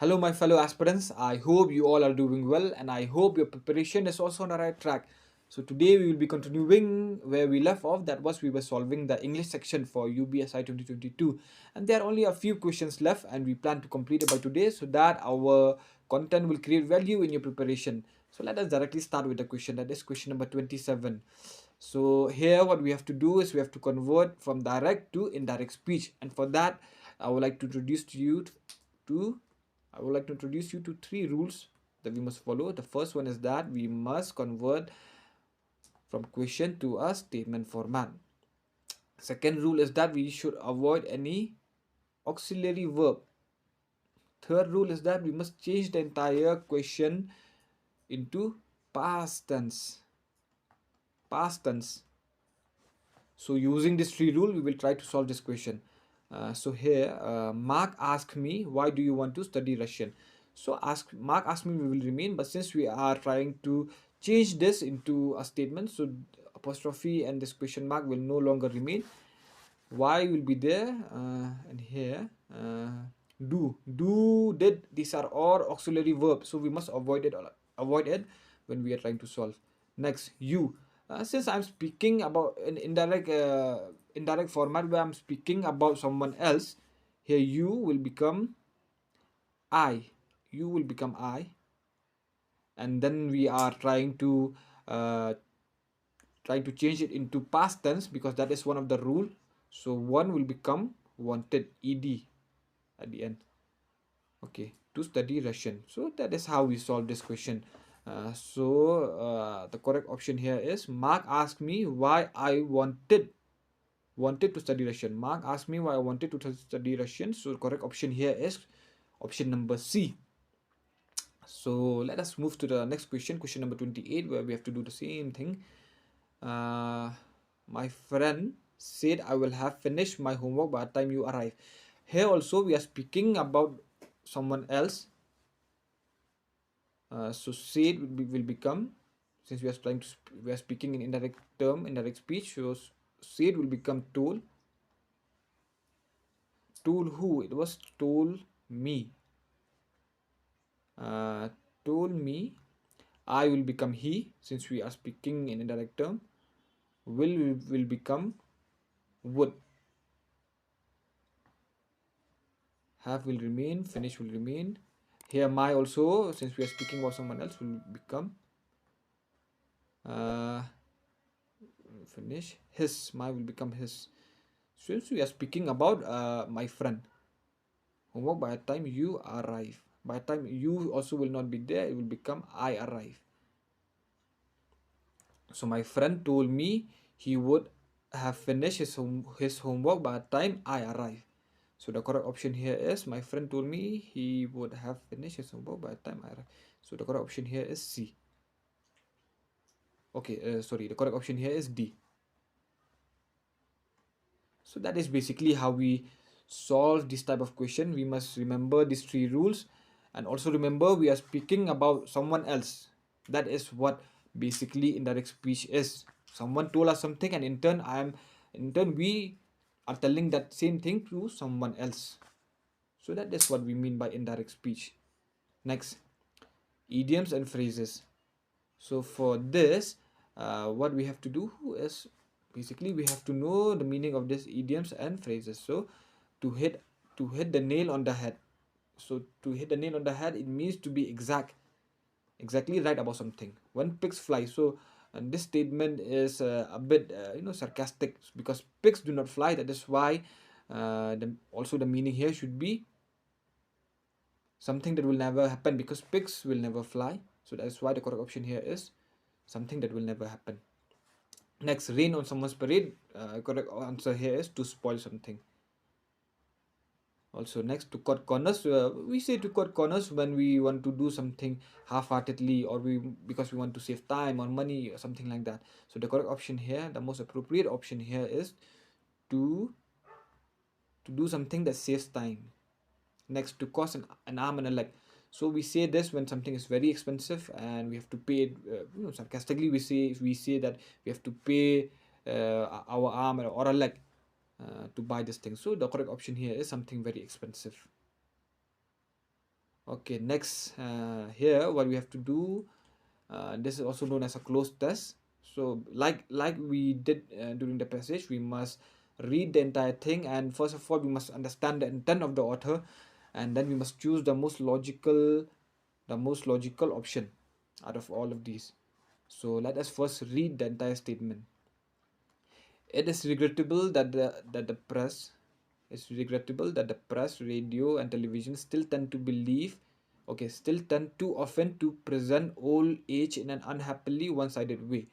Hello, my fellow aspirants. I hope you all are doing well and I hope your preparation is also on the right track. So, today we will be continuing where we left off. That was, we were solving the English section for UBSI 2022, and there are only a few questions left, and we plan to complete it by today so that our content will create value in your preparation. So, let us directly start with the question. That is question number 27. So, here what we have to do is we have to convert from direct to indirect speech, and for that, I would like to introduce to you to I would like to introduce you to three rules that we must follow. The first one is that we must convert from question to a statement format. Second rule is that we should avoid any auxiliary verb. Third rule is that we must change the entire question into past tense. Past tense. So using this three rule, we will try to solve this question. So here, Mark asked me, why do you want to study Russian? So Mark asked me, we will remain, but since we are trying to change this into a statement, so apostrophe and this question mark will no longer remain. Why will be there, and here, do, did, these are all auxiliary verbs, so we must avoid it when we are trying to solve. Next, you. Since I'm speaking about an indirect format where I'm speaking about someone else, here you will become I. You will become I, and then we are uh, trying to change it into past tense because that is one of the rule. So one will become wanted, ed at the end. Okay, to study Russian. So that is how we solve this question. The correct option here is Mark asked me why I wanted to study Russian. Mark asked me why I wanted to study Russian. So the correct option here is option number C. So let us move to the next question, question number 28, where we have to do the same thing. My friend said I will have finished my homework by the time you arrive. Here also we are speaking about someone else. So said will become, since we are speaking in indirect speech. So said will become told. Told who? It was told me. Uh, Told me. I will become he, since we are speaking in indirect term. Will become would. Have will remain. Finish will remain. Here my also, since we are speaking about someone else, will become uh, finish. His. My will become his. Since we are speaking about my friend. Homework by the time you arrive. By the time you also will not be there, it will become I arrive. So my friend told me he would have finished his homework by the time I arrive. So the correct option here is my friend told me he would have finished his homework by the time I arrive. So the correct option here is C. Okay, sorry, the correct option here is D. So that is basically how we solve this type of question. We must remember these three rules, and also remember we are speaking about someone else. That is what basically indirect speech is. Someone told us something, and in turn we are telling that same thing to someone else. So that is what we mean by indirect speech. Next, idioms and phrases. So for this, what we have to do is basically we have to know the meaning of these idioms and phrases. So to hit the nail on the head. So to hit the nail on the head, it means to be exactly right about something. When pigs fly. So this statement is a bit sarcastic because pigs do not fly. That is why also the meaning here should be something that will never happen, because pigs will never fly. So that's why the correct option here is something that will never happen. Next, rain on someone's parade. Correct answer here is to spoil something. Also, next, to cut corners. We say to cut corners when we want to do something half-heartedly, or because we want to save time or money or something like that. So the correct option here, the most appropriate option here is to do something that saves time. Next, to cost an arm and a leg. So we say this when something is very expensive and we have to pay it. Sarcastically, we say that we have to pay our arm or a leg to buy this thing. So the correct option here is something very expensive. Okay, next, here what we have to do, this is also known as a closed test. So like we did during the passage, we must read the entire thing, and first of all we must understand the intent of the author, and then we must choose the most logical option out of all of these. So let us first read the entire statement. It is regrettable that the press it's regrettable that the press, radio, and television still tend too often to present old age in an unhappily one-sided way.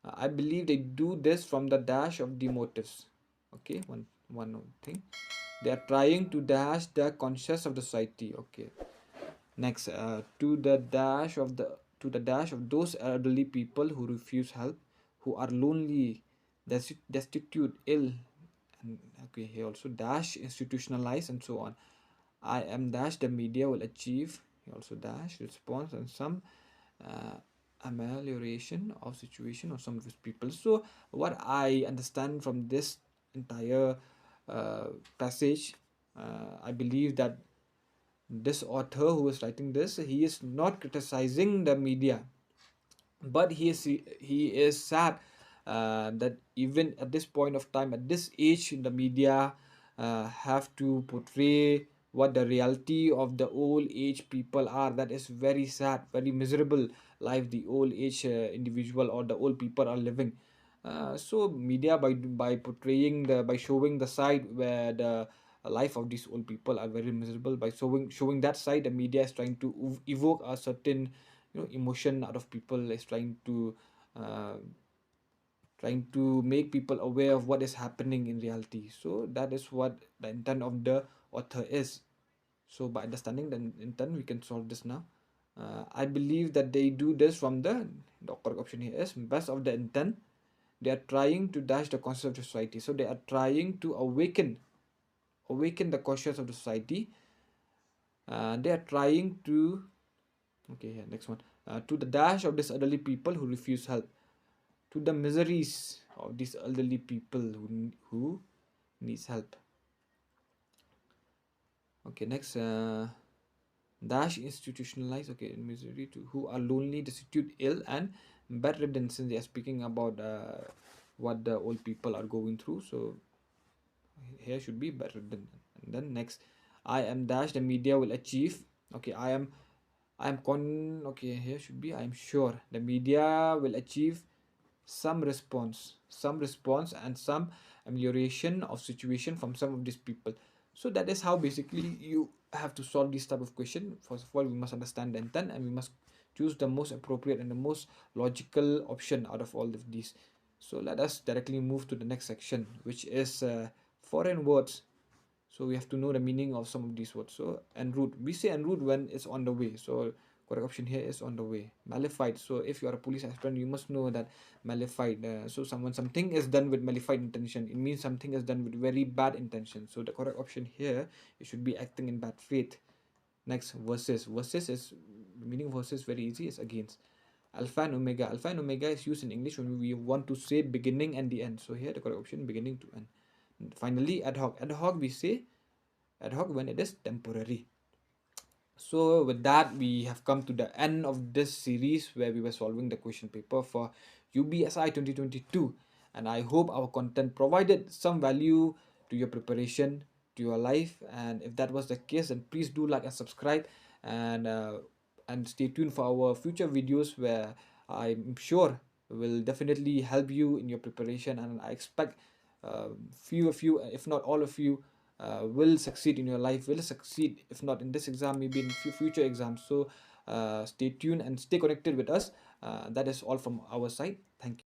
I believe they do this from the dash of the motives. Okay, one thing. They are trying to dash the conscience of the society. Okay. Next, to the dash of those elderly people who refuse help, who are lonely, destitute, ill, and okay, here also dash institutionalized and so on. I am dash the media will achieve. He also dash response and some uh, amelioration of situation of some of these people. So what I understand from this entire uh, passage, I believe that this author who is writing this, he is not criticizing the media, but he is sad that even at this point of time, at this age, the media have to portray what the reality of the old age people are. That is very sad, very miserable life the old age individual or the old people are living. So media, by showing the side where the life of these old people are very miserable, by showing that side, the media is trying to evoke a certain emotion out of people, is uh, trying to make people aware of what is happening in reality. So that is what the intent of the author is. So by understanding the intent, we can solve this now. I believe that they do this from the correct option here is best of the intent. They are trying to dash the concept of society. So they are trying to awaken the conscience of the society. They are trying to, okay, here next one, to the dash of these elderly people who refuse help, to the miseries of these elderly people who needs help. Okay, next, dash institutionalized, okay, misery to who are lonely, destitute, ill, and bedridden, since they are speaking about what the old people are going through. So here should be bedridden. And then next, I am dash the media will achieve. Okay, okay, here should be I am sure the media will achieve some response and some amelioration of situation from some of these people. So that is how basically you have to solve this type of question. First of all, we must understand the intent, and we must choose the most appropriate and the most logical option out of all of these. So let us directly move to the next section, which is foreign words. So we have to know the meaning of some of these words. So en route, we say en route when it's on the way. So correct option here is on the way. Malefied, so if you are a police aspirant, you must know that malefied, so something is done with malefied intention, it means something is done with very bad intention. So the correct option here, it should be acting in bad faith. Next, versus is meaning. Versus very easy, is against. Alpha and omega is used in English when we want to say beginning and the end. So here the correct option, beginning to end. And finally, ad hoc we say ad hoc when it is temporary. So with that, we have come to the end of this series where we were solving the question paper for UBSI 2022, and I hope our content provided some value to your preparation, to your life. And if that was the case, then please do like and subscribe, and uh, and stay tuned for our future videos where I'm sure will definitely help you in your preparation. And I expect few of you, if not all of you, will succeed in your life, will succeed if not in this exam, maybe in few future exams. So stay tuned and stay connected with us. That is all from our side. Thank you.